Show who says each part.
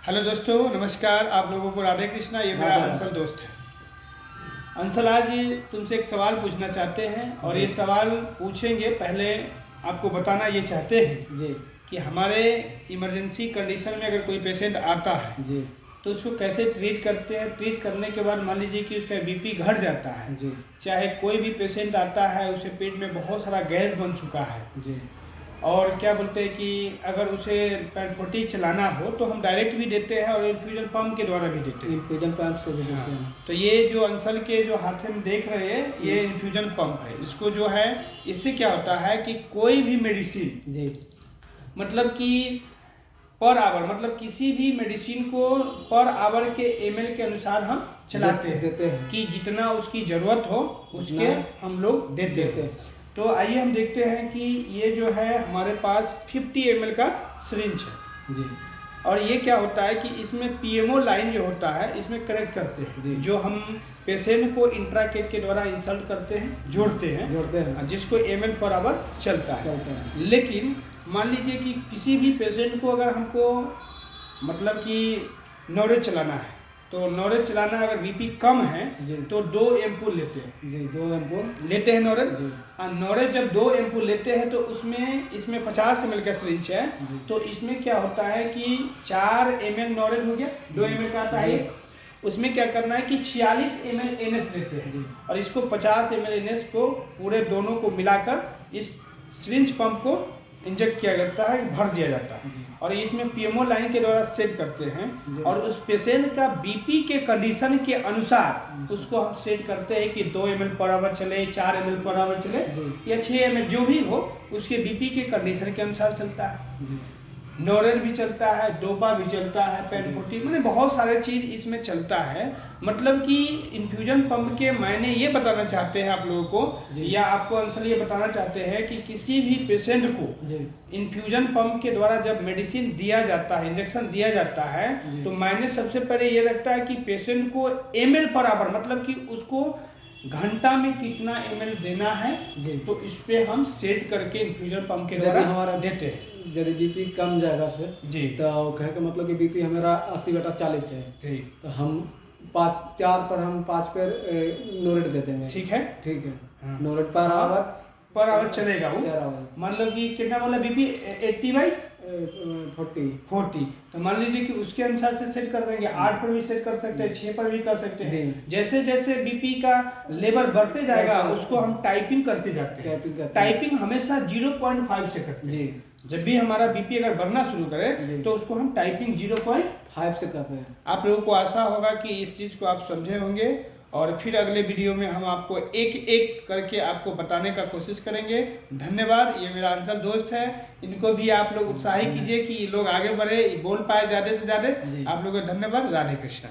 Speaker 1: Hello दोस्तों, नमस्कार। आप लोगों को राधे कृष्णा। ये मेरा अंशल दोस्त है। अंशल, आज तुमसे एक सवाल पूछना चाहते हैं और ये सवाल पूछेंगे, पहले आपको बताना ये चाहते हैं
Speaker 2: जी
Speaker 1: कि हमारे इमरजेंसी कंडीशन में अगर कोई पेशेंट आता है
Speaker 2: जी
Speaker 1: तो उसको कैसे ट्रीट करते हैं। ट्रीट करने के बाद मान लीजिए कि उसका बीपी घट जाता है
Speaker 2: जी
Speaker 1: चाहे कोई भी पेशेंट आता है, उसे पेट में बहुत सारा गैस बन चुका है
Speaker 2: जी
Speaker 1: और क्या बोलते हैं कि अगर उसे पेनफोर्टी चलाना हो तो हम डायरेक्ट भी देते हैं और इन्फ्यूजन पंप के द्वारा भी देते हैं।
Speaker 2: इन्फ्यूजन पंप से भी देते हैं।
Speaker 1: तो ये जो अंशल के जो हाथ में देख रहे हैं ये इन्फ्यूजन पंप है। इसको जो है, इससे क्या होता है कि कोई भी मेडिसिन
Speaker 2: जी
Speaker 1: मतलब कि पर आवर, मतलब किसी भी मेडिसिन को पर आवर के एमएल के अनुसार हम चलाते हैं कि जितना उसकी ज़रूरत हो उसके हम लोग देते हैं। तो आइए हम देखते हैं कि ये जो है हमारे पास 50 ml का सिरिंज है
Speaker 2: जी।
Speaker 1: और ये क्या होता है कि इसमें पीएमओ लाइन जो होता है इसमें कनेक्ट करते हैं
Speaker 2: जी।
Speaker 1: जो हम पेशेंट को इंट्राकेट के द्वारा इंसर्ट करते हैं, जोड़ते हैं जिसको ml पर आवर चलता है। लेकिन मान लीजिए कि किसी भी पेशेंट को अगर हमको मतलब कि नॉरेज चलाना है तो नॉरेज चलाना अगर बीपी कम है तो 2 एम्पूल लेते हैं
Speaker 2: जी। 2 एम्पूल
Speaker 1: लेते हैं नॉरेज। नॉरेज जब 2 एम्पूल लेते हैं तो इसमें 50 ml का सिरिंज है तो इसमें क्या होता है कि 4 ml नॉरेज हो गया, 2 ml का आता है। उसमें क्या करना है कि 46 ml एनएस लेते हैं और इसको 50 ml एनएस को पूरे दोनों को मिलाकर इस सिरिंज पंप को इंजेक्ट किया जाता है, भर दिया जाता है और इसमें पीएमओ लाइन के द्वारा सेट करते हैं और उस पेशेंट का बीपी के कंडीशन के अनुसार उसको हम सेट करते हैं कि 2 ml पर आवर चले, 4 ml पर आवर चले या 6 ml, जो भी हो उसके बीपी के कंडीशन के अनुसार चलता है। नॉरेल भी चलता है, डोपा भी चलता है, पेनफोर्टी, मैंने बहुत सारे चीज़ इसमें चलता है। मतलब कि इन्फ्यूजन पंप के मायने ये बताना चाहते हैं आप लोगों को या आपको अंशल ये बताना चाहते हैं कि किसी भी पेशेंट को इन्फ्यूजन पंप के द्वारा जब मेडिसिन दिया जाता है, इंजेक्शन दिया जाता है तो मायने सबसे पहले ये रखता है कि पेशेंट को ml पर आवर, मतलब कि उसको घंटा में कितना ml देना है तो इस पे हम सेट करके इन्फ्यूजन पंप के द्वारा हमारा देते हैं।
Speaker 2: यदि बीपी कम जाएगा से जी तो कहे का मतलब कि बीपी हमारा 80/40 है तो हम 4 पर हम 5 पर नोरेट दे देंगे।
Speaker 1: ठीक है
Speaker 2: नोरेट पर आवर
Speaker 1: चलेगा वो। मान लो कि कितना बोला बीपी 80/40 तो मान लीजिए कि उसके अनुसार से सेट कर देंगे। 8 पर भी सेट कर सकते हैं, 6 पर भी कर सकते हैं। जैसे जैसे बीपी का लेवल बढ़ते जाएगा उसको हम टाइपिंग करते जाते हैं। टाइपिंग हमेशा 0.5 से करते हैं। जब भी हमारा बीपी अगर बढ़ना शुरू करे तो उसको हम टाइपिंग 0.5 से करते हैं। आप लोगों को आशा होगा कि इस चीज़ को आप समझे होंगे और फिर अगले वीडियो में हम आपको एक एक करके आपको बताने का कोशिश करेंगे। धन्यवाद। ये मेरा अंशल दोस्त है, इनको भी आप लोग उत्साहित कीजिए कि ये लोग आगे बढ़े, बोल पाए ज़्यादा से ज़्यादा। आप लोगों को धन्यवाद। राधे कृष्णा।